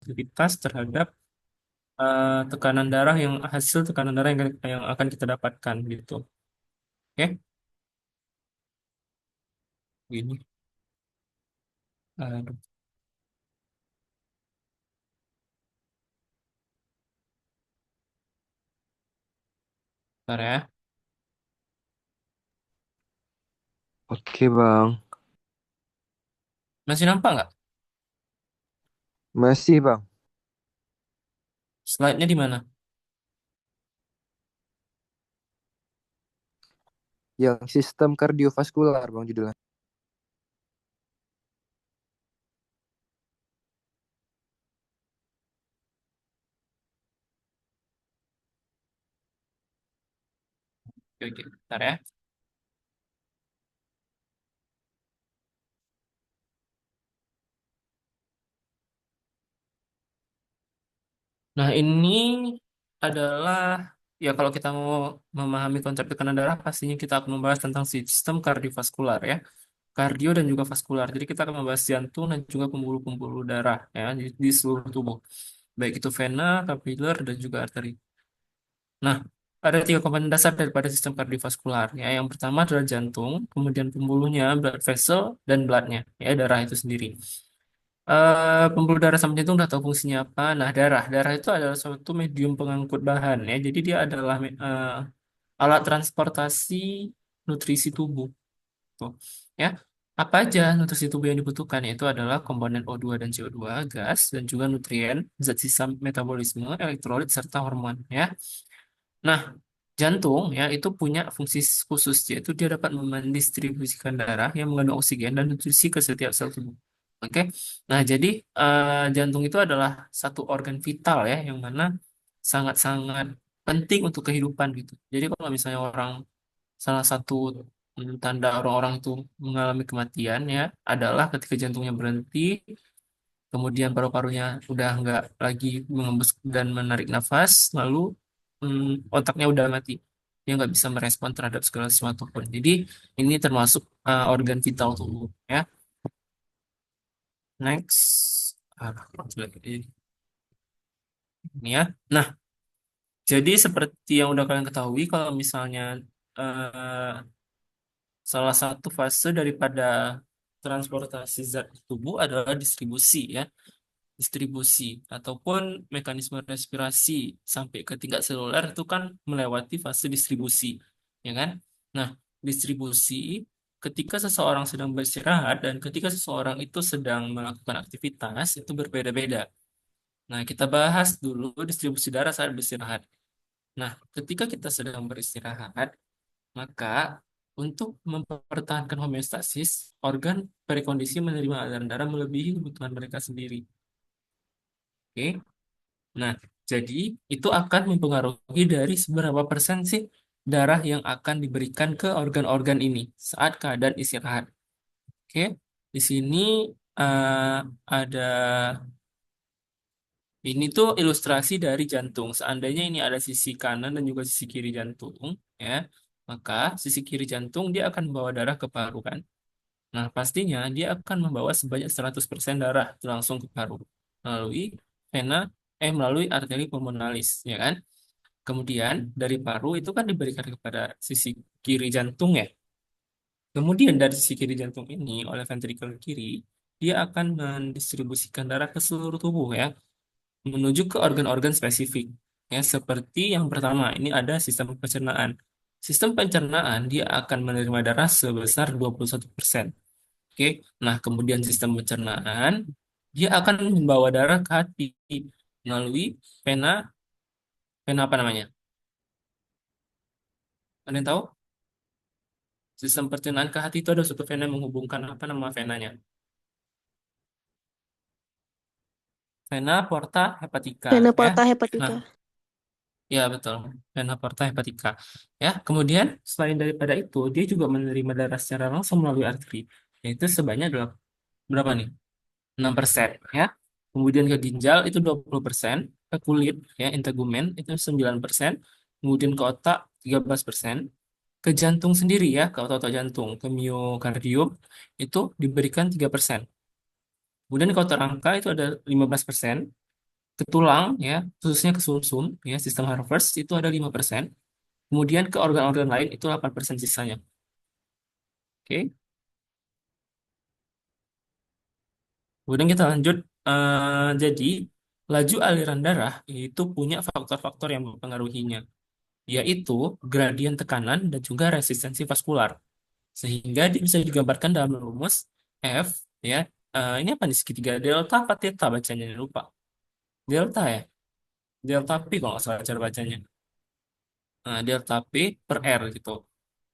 aktivitas terhadap tekanan darah yang hasil tekanan darah yang akan kita dapatkan gitu. Oke, gini. Aduh, bentar ya. Oke Bang, Masih nampak nggak? masih Bang. Slide-nya di mana? Yang sistem kardiovaskular Bang judulnya. Oke, oke, bentar ya. Nah, ini adalah ya kalau kita mau memahami konsep tekanan darah, pastinya kita akan membahas tentang sistem kardiovaskular ya. Kardio dan juga vaskular. Jadi kita akan membahas jantung dan juga pembuluh-pembuluh darah ya di seluruh tubuh. Baik itu vena, kapiler, dan juga arteri. Nah, ada tiga komponen dasar daripada sistem kardiovaskular ya. Yang pertama adalah jantung, kemudian pembuluhnya, blood vessel, dan bloodnya ya darah itu sendiri. Pembuluh darah sama jantung udah tahu fungsinya apa. Nah, darah itu adalah suatu medium pengangkut bahan ya. Jadi dia adalah alat transportasi nutrisi tubuh. Tuh, ya. Apa aja nutrisi tubuh yang dibutuhkan? Yaitu adalah komponen O2 dan CO2, gas, dan juga nutrien, zat sisa metabolisme, elektrolit, serta hormon ya. Nah, jantung ya itu punya fungsi khusus yaitu dia dapat mendistribusikan darah yang mengandung oksigen dan nutrisi ke setiap sel tubuh. Oke. Nah, jadi jantung itu adalah satu organ vital ya yang mana sangat-sangat penting untuk kehidupan gitu. Jadi kalau misalnya salah satu tanda orang-orang itu mengalami kematian ya adalah ketika jantungnya berhenti, kemudian paru-parunya udah nggak lagi mengembus dan menarik nafas, lalu otaknya udah mati. Dia nggak bisa merespon terhadap segala sesuatu pun. Jadi ini termasuk organ vital tubuh ya. Next. Jelek ini ya. Nah, jadi seperti yang udah kalian ketahui, kalau misalnya eh, salah satu fase daripada transportasi zat di tubuh adalah distribusi ya. Distribusi ataupun mekanisme respirasi sampai ke tingkat seluler itu kan melewati fase distribusi, ya kan? Nah, distribusi ketika seseorang sedang beristirahat dan ketika seseorang itu sedang melakukan aktivitas itu berbeda-beda. Nah, kita bahas dulu distribusi darah saat beristirahat. Nah, ketika kita sedang beristirahat, maka untuk mempertahankan homeostasis, organ berkondisi menerima aliran darah melebihi kebutuhan mereka sendiri. Oke. Nah, jadi itu akan mempengaruhi dari seberapa persen sih darah yang akan diberikan ke organ-organ ini saat keadaan istirahat. Oke, di sini eh, ada ini tuh ilustrasi dari jantung. Seandainya ini ada sisi kanan dan juga sisi kiri jantung, ya, maka sisi kiri jantung dia akan membawa darah ke paru kan. Nah, pastinya dia akan membawa sebanyak 100% darah langsung ke paru melalui vena melalui arteri pulmonalis, ya kan? Kemudian dari paru itu kan diberikan kepada sisi kiri jantung ya. Kemudian dari sisi kiri jantung ini oleh ventrikel kiri dia akan mendistribusikan darah ke seluruh tubuh ya, menuju ke organ-organ spesifik. Ya, seperti yang pertama ini ada sistem pencernaan. Sistem pencernaan dia akan menerima darah sebesar 21%. Oke. Nah, kemudian sistem pencernaan dia akan membawa darah ke hati melalui vena vena apa namanya? Ada yang tahu? Sistem pencernaan ke hati itu ada suatu vena yang menghubungkan apa nama venanya? Vena porta hepatica Vena ya. porta Nah, hepatica. ya betul. Vena porta hepatica. Ya, kemudian selain daripada itu, dia juga menerima darah secara langsung melalui arteri. Yaitu sebanyak berapa nih? 6% ya. Kemudian ke ginjal itu 20%, ke kulit ya integumen itu 9%, kemudian ke otak 13%, ke jantung sendiri ya, ke otot jantung, ke miokardium itu diberikan 3%. Kemudian ke otot rangka itu ada 15%, ke tulang ya, khususnya ke sumsum ya, sistem Harvard itu ada 5%. Kemudian ke organ-organ lain itu 8% sisanya. Oke. Kemudian kita lanjut. Jadi laju aliran darah itu punya faktor-faktor yang mempengaruhinya, yaitu gradien tekanan dan juga resistensi vaskular. Sehingga dia bisa digambarkan dalam rumus F ya. Ini apa nih, segitiga delta apa theta bacanya, lupa. Delta ya, delta P kalau nggak salah cara bacanya. Delta P per R gitu.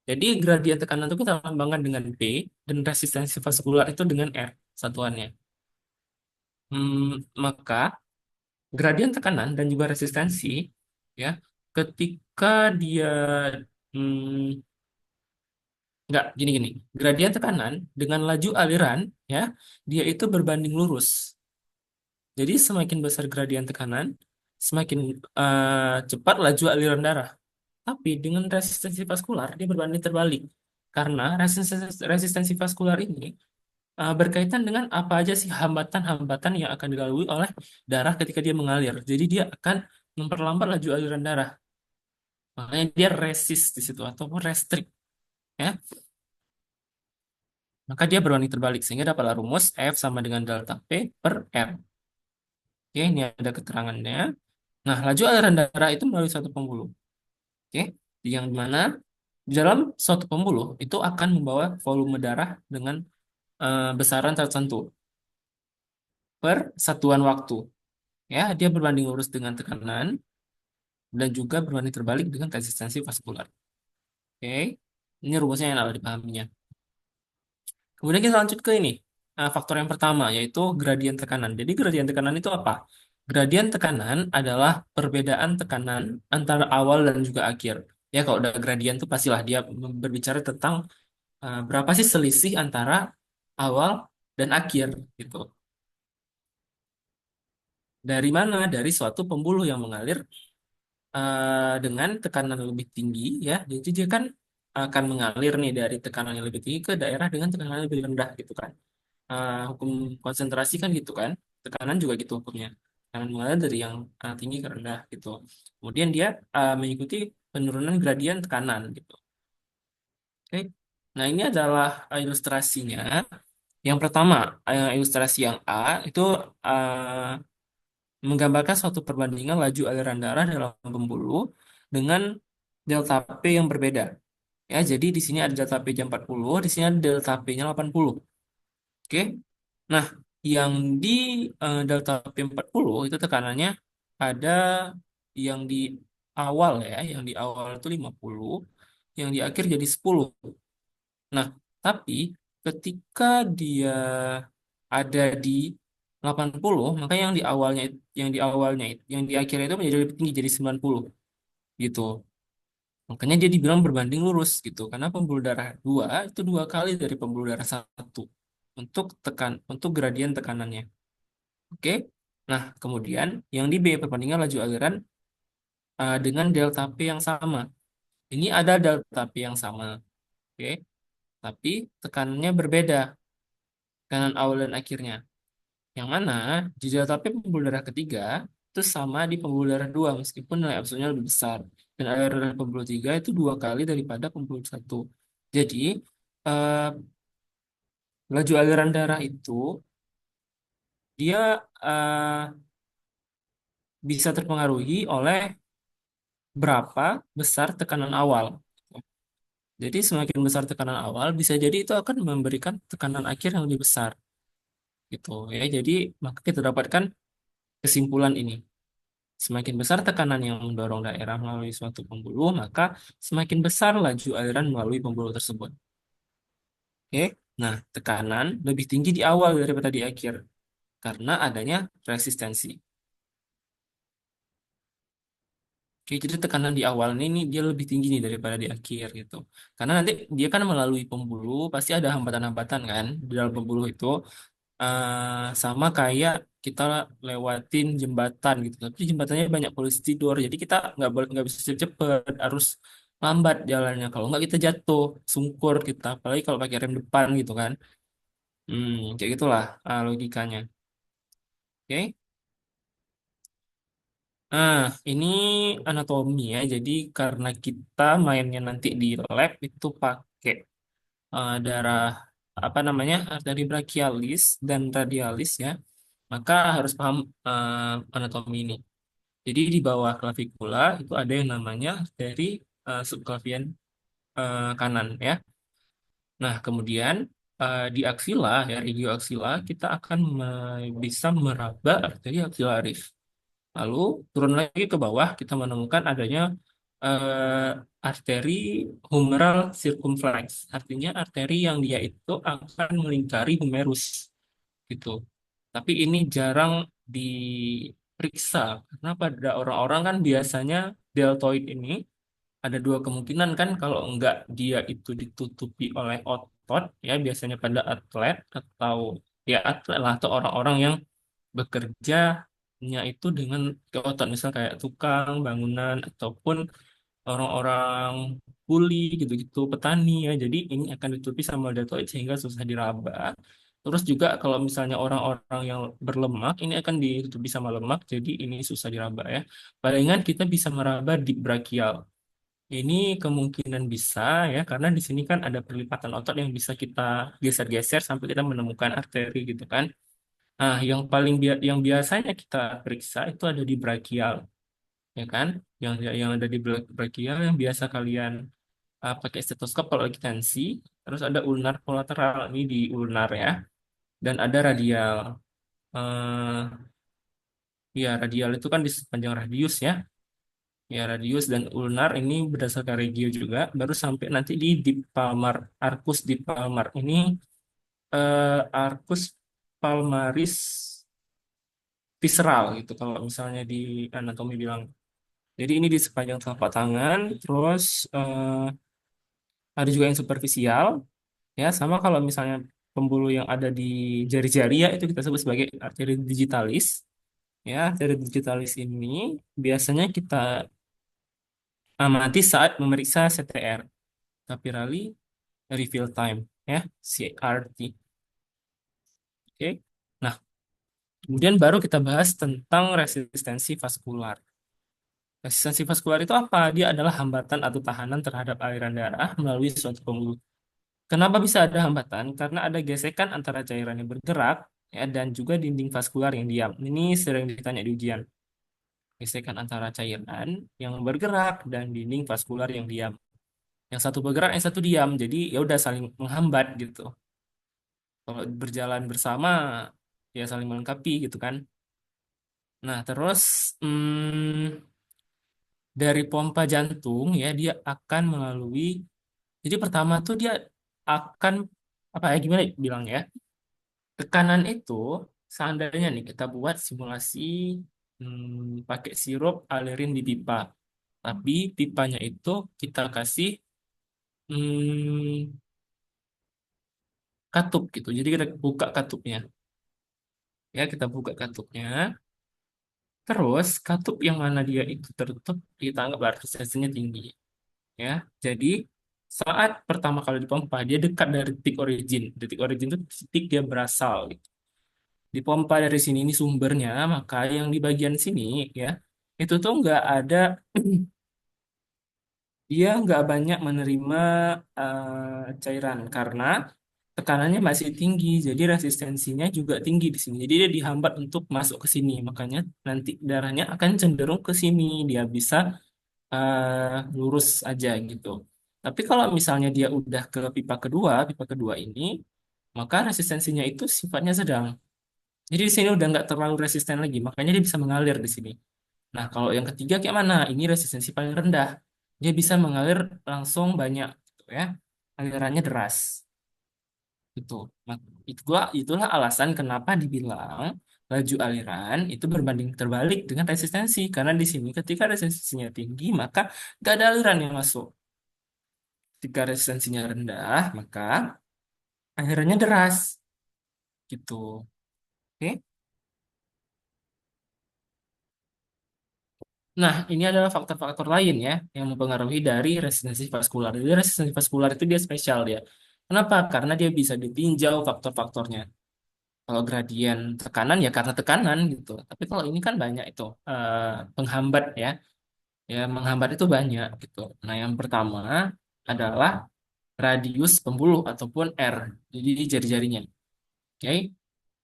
Jadi gradien tekanan itu kita lambangkan dengan P, dan resistensi vaskular itu dengan R satuannya. Maka gradien tekanan dan juga resistensi ya, ketika dia hmm, nggak gini-gini, gradien tekanan dengan laju aliran ya, dia itu berbanding lurus. Jadi semakin besar gradien tekanan, semakin cepat laju aliran darah. Tapi dengan resistensi vaskular dia berbanding terbalik. Karena resistensi vaskular ini berkaitan dengan apa aja sih hambatan-hambatan yang akan dilalui oleh darah ketika dia mengalir. Jadi dia akan memperlambat laju aliran darah. Makanya dia resist di situ ataupun restrict ya. Maka dia berbanding terbalik sehingga dapatlah rumus F sama dengan delta P per R. Oke, ini ada keterangannya. Nah, laju aliran darah itu melalui suatu pembuluh. Oke, yang mana di dalam suatu pembuluh itu akan membawa volume darah dengan besaran tertentu per satuan waktu. Ya, dia berbanding lurus dengan tekanan dan juga berbanding terbalik dengan resistensi vaskular. Oke, ini rumusnya yang harus dipahaminya. Kemudian kita lanjut ke ini, faktor yang pertama yaitu gradien tekanan. Jadi gradien tekanan itu apa? Gradien tekanan adalah perbedaan tekanan antara awal dan juga akhir. Ya, kalau udah gradien itu pastilah dia berbicara tentang berapa sih selisih antara awal dan akhir gitu. Dari mana? Dari suatu pembuluh yang mengalir dengan tekanan yang lebih tinggi ya. Jadi dia kan akan mengalir nih dari tekanan yang lebih tinggi ke daerah dengan tekanan yang lebih rendah gitu kan. Hukum konsentrasi kan gitu kan. Tekanan juga gitu hukumnya. Tekanan mengalir dari yang tinggi ke rendah gitu. Kemudian dia mengikuti penurunan gradien tekanan gitu. Oke. Nah, ini adalah ilustrasinya. Yang pertama, ilustrasi yang A itu menggambarkan suatu perbandingan laju aliran darah dalam pembuluh dengan delta P yang berbeda. Ya, jadi di sini ada delta P-nya 40, di sini ada delta P-nya 80. Oke. Nah, yang di delta P40 itu tekanannya ada yang di awal ya, yang di awal itu 50, yang di akhir jadi 10. Nah, tapi ketika dia ada di 80, maka yang di akhirnya itu menjadi lebih tinggi jadi 90 gitu. Makanya dia dibilang berbanding lurus gitu, karena pembuluh darah 2 itu dua kali dari pembuluh darah satu untuk gradien tekanannya. Oke. Nah, kemudian yang di B perbandingan laju aliran dengan delta P yang sama. Ini ada delta P yang sama, oke, tapi tekanannya berbeda, tekanan awal dan akhirnya. Yang mana di delta P pembuluh darah ketiga itu sama di pembuluh darah dua meskipun nilai absolutnya lebih besar. Dan aliran darah pembuluh tiga itu dua kali daripada pembuluh satu. Jadi eh, laju aliran darah itu dia bisa terpengaruhi oleh berapa besar tekanan awal. Jadi semakin besar tekanan awal bisa jadi itu akan memberikan tekanan akhir yang lebih besar gitu ya. Jadi maka kita dapatkan kesimpulan ini. Semakin besar tekanan yang mendorong daerah melalui suatu pembuluh, maka semakin besar laju aliran melalui pembuluh tersebut. Oke. Nah, tekanan lebih tinggi di awal daripada di akhir karena adanya resistensi. Oke, jadi tekanan di awal ini dia lebih tinggi nih daripada di akhir gitu. Karena nanti dia kan melalui pembuluh, pasti ada hambatan-hambatan kan di dalam pembuluh itu. Sama kayak kita lewatin jembatan gitu. Tapi jembatannya banyak polisi tidur, jadi kita nggak bisa cepet-cepet, harus lambat jalannya. Kalau nggak kita jatuh, sungkur kita. Apalagi kalau pakai rem depan gitu kan. Kayak gitulah logikanya. Oke. Nah, ini anatomi ya. Jadi karena kita mainnya nanti di lab itu pakai darah apa namanya arteri brachialis dan radialis ya, maka harus paham anatomi ini. Jadi di bawah klavikula itu ada yang namanya arteri subclavian kanan ya. Nah, kemudian di aksila ya, radio aksila kita akan bisa meraba arteri aksilaris. Lalu turun lagi ke bawah kita menemukan adanya arteri humeral circumflex. Artinya arteri yang dia itu akan melingkari humerus gitu. Tapi ini jarang diperiksa karena pada orang-orang kan biasanya deltoid ini ada dua kemungkinan kan, kalau enggak dia itu ditutupi oleh otot ya, biasanya pada atlet atau ya atlet lah, atau orang-orang yang bekerjanya itu dengan ke otot, misal kayak tukang bangunan ataupun orang-orang kuli gitu-gitu, petani ya. Jadi ini akan ditutupi sama deltoid sehingga susah diraba. Terus juga kalau misalnya orang-orang yang berlemak ini akan ditutupi sama lemak, jadi ini susah diraba ya. Palingan kita bisa meraba di brachial. Ini kemungkinan bisa ya, karena di sini kan ada perlipatan otot yang bisa kita geser-geser sampai kita menemukan arteri gitu kan. Nah, yang yang biasanya kita periksa itu ada di brachial, ya kan? Yang ada di brachial yang biasa kalian pakai stetoskop kalau lagi tensi. Terus ada ulnar kolateral, ini di ulnar ya, dan ada radial. Eh, ya radial itu kan di sepanjang radius ya. Ya, radius dan ulnar ini berdasarkan regio juga, baru sampai nanti di deep palmar, arcus deep palmar. Ini arcus palmaris visceral gitu kalau misalnya di anatomi bilang. Jadi ini di sepanjang telapak tangan, terus ada juga yang superficial, ya sama kalau misalnya pembuluh yang ada di jari-jari ya itu kita sebut sebagai arteri digitalis. Ya, arteri digitalis ini biasanya kita amati saat memeriksa CTR, capillary refill time, ya, CRT. Oke. Nah, kemudian baru kita bahas tentang resistensi vaskular. Resistensi vaskular itu apa? Dia adalah hambatan atau tahanan terhadap aliran darah melalui suatu pembuluh. Kenapa bisa ada hambatan? Karena ada gesekan antara cairan yang bergerak ya, dan juga dinding vaskular yang diam. Ini sering ditanya di ujian. Gesekan antara cairan yang bergerak dan dinding vaskular yang diam. Yang satu bergerak, yang satu diam. Jadi ya udah saling menghambat gitu. Kalau berjalan bersama ya saling melengkapi gitu kan. Nah, terus dari pompa jantung ya dia akan melalui, jadi pertama tuh dia akan apa ya, gimana bilang ya, tekanan itu seandainya nih kita buat simulasi pakai sirup alerin di pipa, tapi pipanya itu kita kasih hmm, katup gitu, jadi kita buka katupnya ya, kita buka katupnya. Terus katup yang mana dia itu tertutup kita anggap resistensnya tinggi ya. Jadi saat pertama kali dipompa dia dekat dari titik origin. Titik origin itu titik dia berasal gitu. Dipompa dari sini ini sumbernya, maka yang di bagian sini ya itu tuh nggak ada, dia nggak banyak menerima cairan karena tekanannya masih tinggi, jadi resistensinya juga tinggi di sini. Jadi dia dihambat untuk masuk ke sini, makanya nanti darahnya akan cenderung ke sini. Dia bisa lurus aja gitu. Tapi kalau misalnya dia udah ke pipa kedua ini, maka resistensinya itu sifatnya sedang. Jadi di sini udah nggak terlalu resisten lagi, makanya dia bisa mengalir di sini. Nah, kalau yang ketiga kayak mana? Ini resistensi paling rendah. Dia bisa mengalir langsung banyak, gitu ya. Alirannya deras, gitu. Nah, itulah alasan kenapa dibilang laju aliran itu berbanding terbalik dengan resistensi. Karena di sini ketika resistensinya tinggi, maka nggak ada aliran yang masuk. Ketika resistensinya rendah, maka alirannya deras, gitu. Oke. Nah, ini adalah faktor-faktor lain ya yang mempengaruhi dari resistensi vaskular. Jadi resistensi vaskular itu dia spesial dia. Kenapa? Karena dia bisa ditinjau faktor-faktornya. Kalau gradien tekanan ya karena tekanan gitu. Tapi kalau ini kan banyak itu penghambat ya. Ya menghambat itu banyak gitu. Nah, yang pertama adalah radius pembuluh ataupun R. Jadi jari-jarinya. Oke.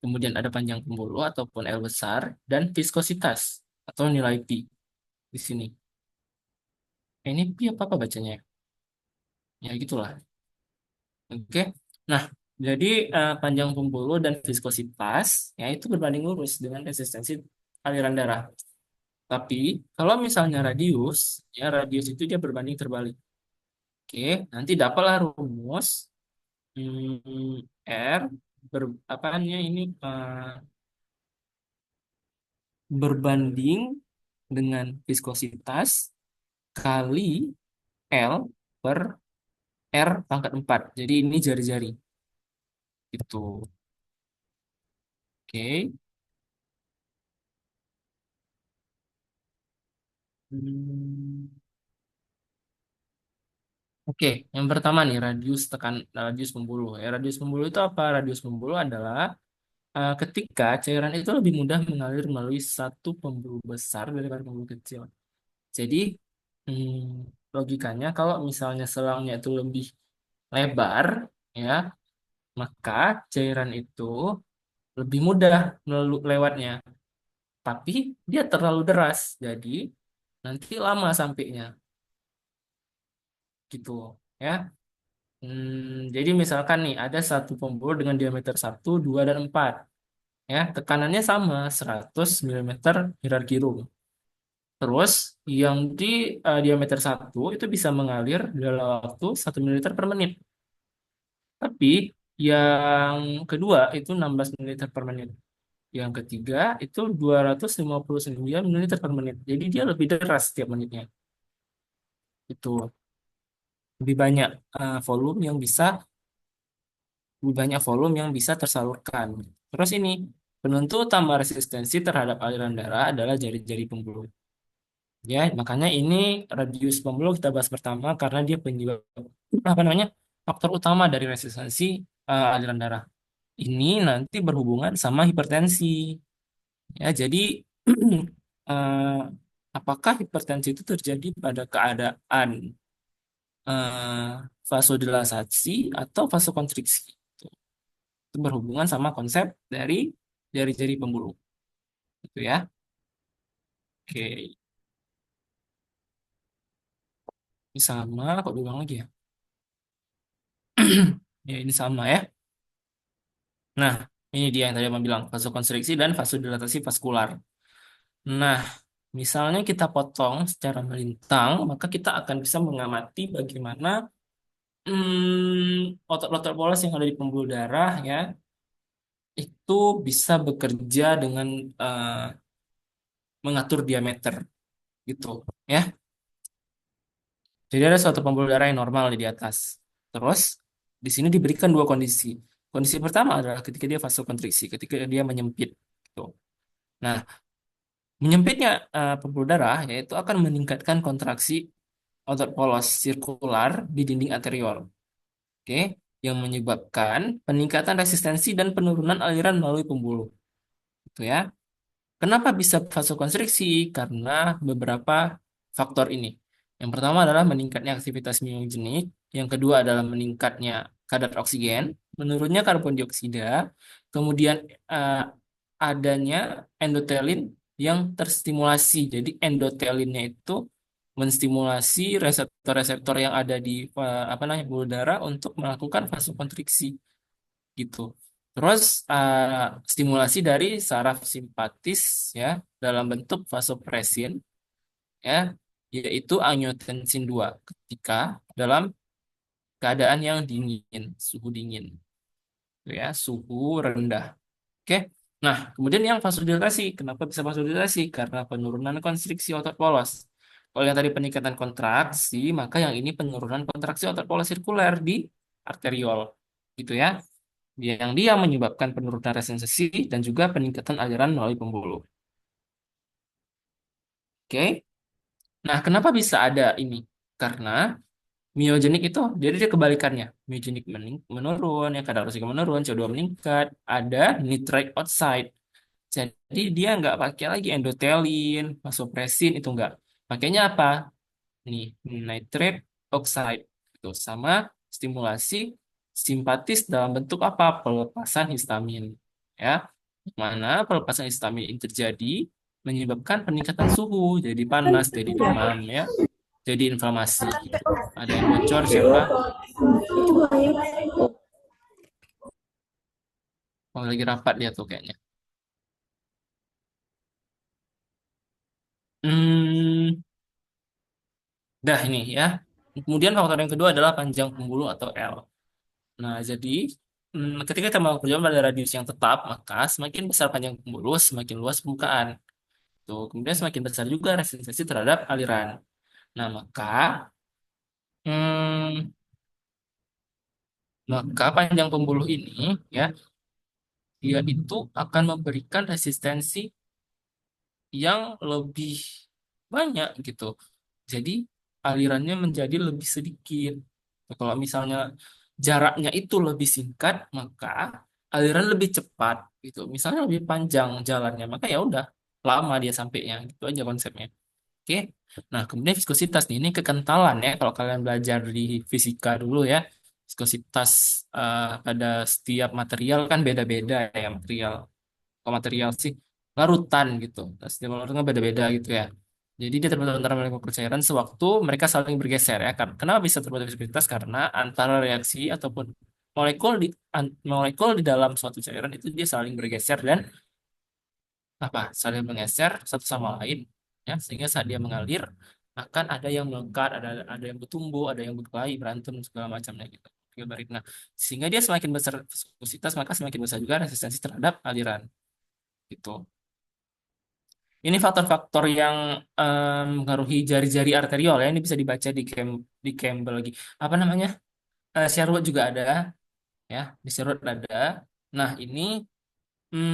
Kemudian ada panjang pembuluh ataupun L besar dan viskositas atau nilai pi di sini. Ini pi apa bacanya? Ya gitulah. Oke. Nah, jadi panjang pembuluh dan viskositas ya itu berbanding lurus dengan resistensi aliran darah. Tapi kalau misalnya radius, ya radius itu dia berbanding terbalik. Oke, nanti dapatlah rumus R ber, apanya ini berbanding dengan viskositas kali L per R pangkat 4. Jadi ini jari-jari. Itu. Oke. Hmm, Oke, yang pertama nih radius pembuluh. Ya, radius pembuluh itu apa? Radius pembuluh adalah ketika cairan itu lebih mudah mengalir melalui satu pembuluh besar daripada pembuluh kecil. Jadi logikanya kalau misalnya selangnya itu lebih lebar, ya, maka cairan itu lebih mudah lewatnya. Tapi dia terlalu deras, jadi nanti lama sampainya, gitu, ya. Jadi misalkan nih ada satu pembuluh dengan diameter 1, 2, dan 4. Ya, tekanannya sama 100 milimeter hierarki room. Terus yang di diameter 1 itu bisa mengalir dalam waktu 1 ml per menit. Tapi yang kedua itu 16 ml per menit. Yang ketiga itu 259 ml per menit. Jadi dia lebih deras setiap menitnya. Itu lebih banyak volume yang bisa lebih banyak volume yang bisa tersalurkan. Terus ini penentu utama resistensi terhadap aliran darah adalah jari-jari pembuluh. Ya, makanya ini radius pembuluh kita bahas pertama karena dia penyebab apa namanya faktor utama dari resistensi aliran darah. Ini nanti berhubungan sama hipertensi. Ya, jadi eh, apakah hipertensi itu terjadi pada keadaan vasodilatasi atau vasokonstriksi? Itu berhubungan sama konsep dari jari-jari pembuluh. Gitu ya. Oke, ini sama kok diulang lagi ya. Ya, ini sama ya. Nah, ini dia yang tadi aku bilang, vasokonstriksi dan vasodilatasi vaskular. Nah, misalnya kita potong secara melintang, maka kita akan bisa mengamati bagaimana otot-otot polos yang ada di pembuluh darah ya, itu bisa bekerja dengan eh, mengatur diameter gitu ya. Jadi ada suatu pembuluh darah yang normal di atas. Terus di sini diberikan dua kondisi. Kondisi pertama adalah ketika dia vasokonstriksi, ketika dia menyempit. Gitu. Nah, menyempitnya pembuluh darah yaitu akan meningkatkan kontraksi otot polos sirkular di dinding arteriol, oke, yang menyebabkan peningkatan resistensi dan penurunan aliran melalui pembuluh, gitu ya. Kenapa bisa vasokonstriksi? Karena beberapa faktor ini. Yang pertama adalah meningkatnya aktivitas miogenik, yang kedua adalah meningkatnya kadar oksigen, menurunnya karbon dioksida, kemudian eh, adanya endotelin yang terstimulasi. Jadi endotelinnya itu menstimulasi reseptor-reseptor yang ada di apa namanya pembuluh darah untuk melakukan vasokonstriksi gitu. Terus stimulasi dari saraf simpatis ya dalam bentuk vasopresin ya yaitu angiotensin 2 ketika dalam keadaan yang dingin, suhu dingin ya, suhu rendah. Oke. Nah, kemudian yang vasodilatasi. Kenapa bisa vasodilatasi? Karena penurunan konstriksi otot polos. Kalau yang tadi peningkatan kontraksi, maka yang ini penurunan kontraksi otot polos sirkuler di arteriol. Gitu ya. Yang dia menyebabkan penurunan resistensi dan juga peningkatan aliran melalui pembuluh. Oke. Nah, kenapa bisa ada ini? Karena Miogenik itu jadi dia kebalikannya. Miogenik menurun, ya kadar oksigen menurun, CO2 meningkat, ada nitrite oxide. Jadi dia nggak pakai lagi endotelin, vasopresin itu nggak. Pakainya apa? Nih, nitrate oxide itu sama stimulasi simpatis dalam bentuk apa? Pelepasan histamin. Ya, mana pelepasan histamin ini terjadi menyebabkan peningkatan suhu, jadi panas, jadi demam, ya, jadi inflamasi gitu. Ada yang bocor siapa? Oh, lagi rapat dia tuh kayaknya. Hmm, dah ini ya. Kemudian faktor yang kedua adalah panjang pembuluh atau L. Nah, jadi ketika kita melakukan perjalanan pada radius yang tetap, maka semakin besar panjang pembuluh, semakin luas permukaan. Tuh, kemudian semakin besar juga resistensi terhadap aliran. Nah, hmm, maka panjang pembuluh ini ya, dia itu akan memberikan resistensi yang lebih banyak gitu. Jadi alirannya menjadi lebih sedikit. Kalau misalnya jaraknya itu lebih singkat, maka aliran lebih cepat gitu. Misalnya lebih panjang jalannya, maka ya udah lama dia sampainya. Gitu aja konsepnya. Oke. Nah, kemudian viskositas nih, ini kekentalan ya. Kalau kalian belajar di fisika dulu ya, viskositas pada setiap material kan beda-beda ya material. Kalau material sih larutan gitu. Nah, setiap larutan beda-beda gitu ya. Jadi dia terbentuk antara molekul cairan sewaktu mereka saling bergeser ya. Kenapa bisa terbentuk viskositas? Karena antara reaksi ataupun molekul di dalam suatu cairan itu dia saling bergeser dan saling bergeser satu sama lain ya, sehingga saat dia mengalir akan ada yang melengkar, ada yang bertumbuh, ada yang berkelahi, berantem segala macamnya gitu. Nah, sehingga dia semakin besar viskositas maka semakin besar juga resistensi terhadap aliran gitu. Ini faktor-faktor yang mengaruhi jari-jari arteriol ya. Ini bisa dibaca di Campbell lagi. Apa namanya? Sherwood juga ada ya. Di Sherwood ada. Nah, ini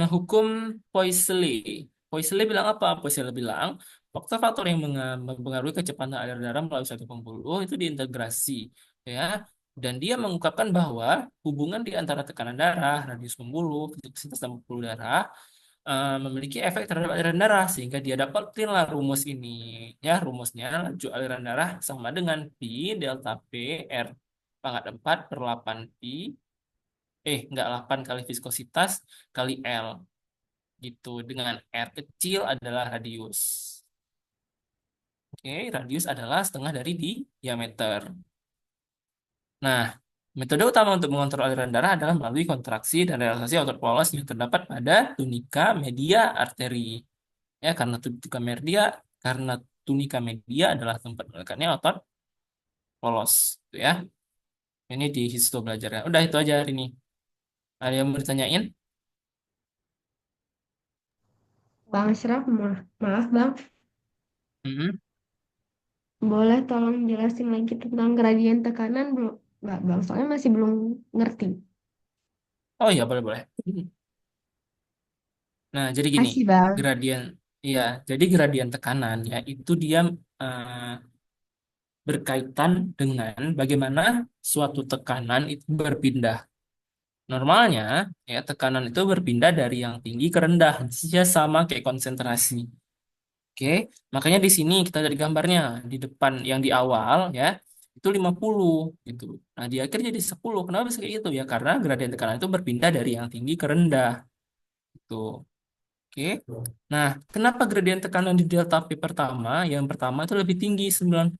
hukum Poiseuille. Poiseuille bilang apa? Poiseuille bilang faktor-faktor yang mempengaruhi kecepatan aliran darah melalui suatu pembuluh itu diintegrasi ya. Dan dia mengungkapkan bahwa hubungan di antara tekanan darah, radius pembuluh, intensitas dan pembuluh darah memiliki efek terhadap aliran darah sehingga dia dapatkanlah rumus ini ya, rumusnya laju aliran darah sama dengan pi delta P R pangkat 4 per 8 pi enggak 8 kali viskositas kali L gitu, dengan R kecil adalah radius. Oke, radius adalah setengah dari diameter. Nah, metode utama untuk mengontrol aliran darah adalah melalui kontraksi dan relaksasi otot polos yang terdapat pada tunika media arteri. Ya, karena tunika media adalah tempat melekatnya otot polos, gitu ya. Ini di histo belajarnya. Udah itu aja hari ini. Ada yang mau ditanyain? Bang Ashraf, maaf Bang, Mm-mm. boleh tolong jelasin lagi tentang gradien tekanan belum? Nggak Bang, soalnya masih belum ngerti. Oh iya, boleh boleh. Nah, jadi gini, Kasih Bang. gradien, iya, jadi gradien tekanan ya itu dia eh, berkaitan dengan bagaimana suatu tekanan itu berpindah. Normalnya, ya tekanan itu berpindah dari yang tinggi ke rendah, dia sama kayak konsentrasi. Oke, makanya di sini kita dari gambarnya di depan yang di awal ya itu 50 gitu. Nah, di akhir jadi 10. Kenapa bisa kayak gitu ya? Karena gradien tekanan itu berpindah dari yang tinggi ke rendah gitu. Oke. Nah, kenapa gradien tekanan di delta P pertama yang pertama itu lebih tinggi 90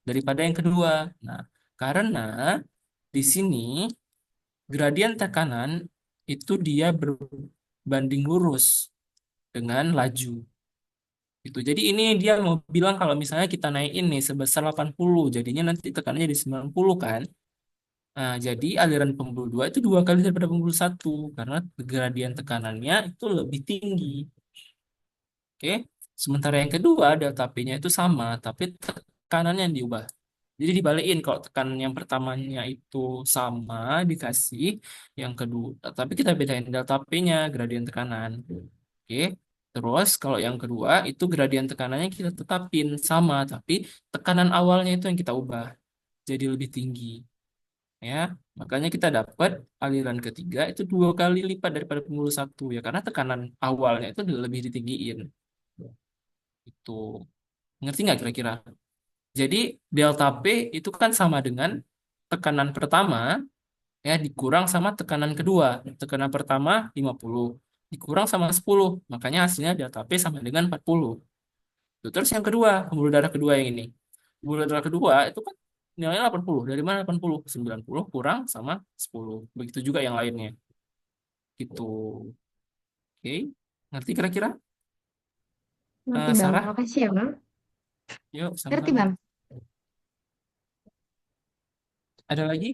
daripada yang kedua? Nah, karena di sini gradien tekanan itu dia berbanding lurus dengan laju. Gitu. Jadi ini dia mau bilang kalau misalnya kita naikin nih sebesar 80, jadinya nanti tekanannya jadi 90 kan. Nah, jadi aliran pembuluh 2 itu dua kali daripada pembuluh satu karena gradien tekanannya itu lebih tinggi. Oke. Sementara yang kedua delta P-nya itu sama, tapi tekanannya yang diubah. Jadi dibalikin kalau tekanan yang pertamanya itu sama dikasih yang kedua, tapi kita bedain delta P-nya, gradien tekanan. Oke. Terus kalau yang kedua itu gradien tekanannya kita tetapin sama, tapi tekanan awalnya itu yang kita ubah. jadi lebih tinggi. Ya, makanya kita dapat aliran ketiga itu 2 kali lipat daripada pembuluh satu ya, karena tekanan awalnya itu lebih ditinggiin. Itu ngerti nggak kira-kira? Jadi delta P itu kan sama dengan tekanan pertama ya dikurang sama tekanan kedua. Tekanan pertama 50 dikurang sama 10, makanya hasilnya delta P sama dengan 40. Tuh, terus yang kedua, pembuluh darah kedua yang ini. Pembuluh darah kedua itu kan nilainya 80. Dari mana 80? 90 kurang sama 10. Begitu juga yang lainnya. Gitu. Oke. Ngerti kira-kira? Ngerti Bang. Sarah, Makasih ya Bang. yuk Ngerti sama-sama. Bang. Ada lagi?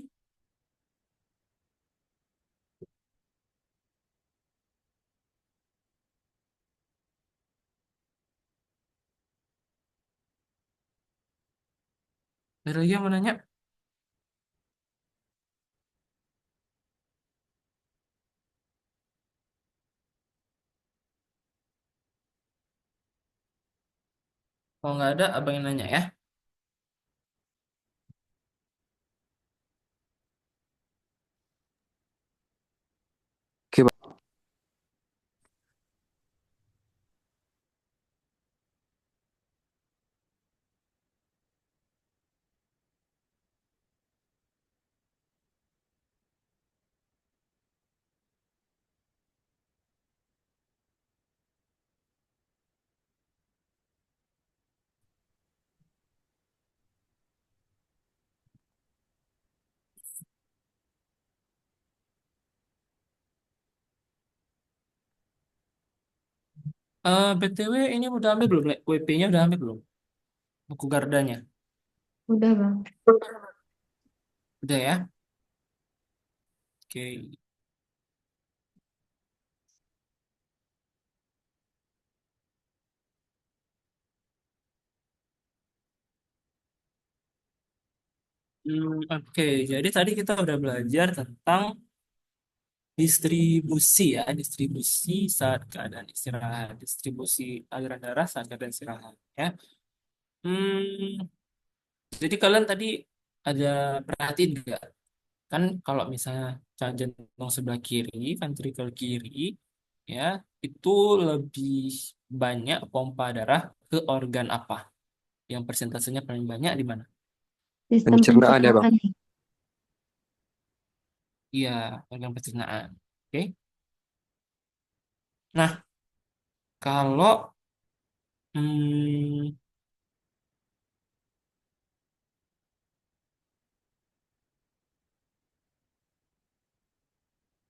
Ada lagi yang mau nanya? Kalau nggak ada, abang yang nanya ya. Oke, Bang. BTW ini udah ambil belum? WP-nya udah ambil belum? Buku Gardanya. Udah Bang. Udah ya? Oke. Oke, jadi tadi kita udah belajar tentang distribusi ya, distribusi saat keadaan istirahat, distribusi aliran darah saat keadaan istirahat ya. Hmm, jadi kalian tadi ada perhatiin nggak? Kan kalau misalnya jantung sebelah kiri, ventrikel kiri, ya itu lebih banyak pompa darah ke organ apa? Yang persentasenya paling banyak di mana? Sistem Pencernaan ya, Bang. pencernaan. Iya, organ pencernaan. Oke. Nah, kalau hmm,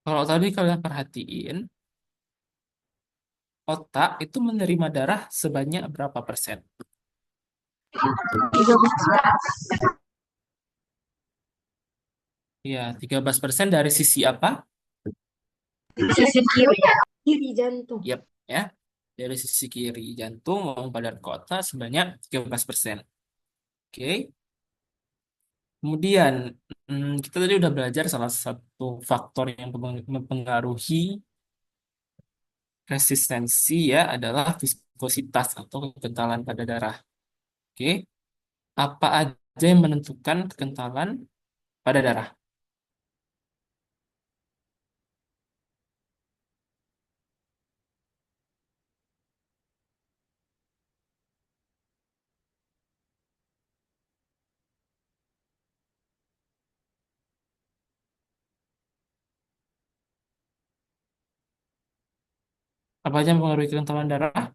kalau tadi kalian perhatiin, otak itu menerima darah sebanyak berapa persen? 13. Ya, 13% dari sisi apa? Sisi kiri. Kiri jantung. Yap, ya. Dari sisi kiri jantung maupun pada otak sebanyak 13%. Oke. Kemudian, kita tadi udah belajar salah satu faktor yang mempengaruhi resistensi ya adalah viskositas atau kekentalan pada darah. Oke. Apa aja yang menentukan kekentalan pada darah? Apa aja yang mempengaruhi kekentalan darah?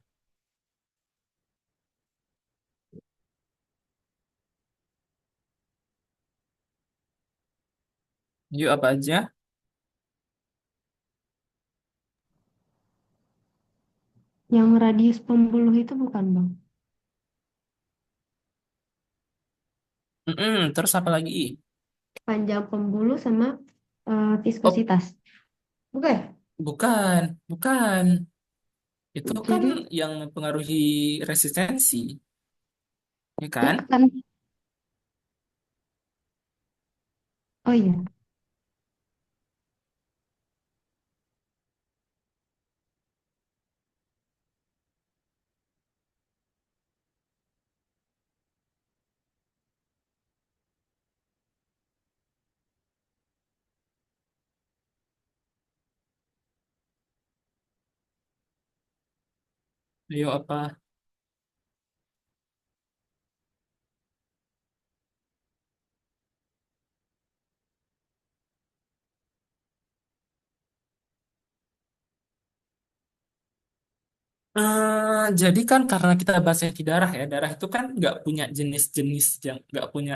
Yuk, apa aja? Yang radius pembuluh itu bukan Bang. Terus apa lagi? Panjang pembuluh sama Oh, viskositas. Bukan? bukan, bukan. Itu kan Jadi yang mempengaruhi resistensi, ya kan? bukan. Oh iya. Ayo apa? Jadi kan karena kita bahasnya di darah ya, darah itu kan nggak punya jenis-jenis yang nggak punya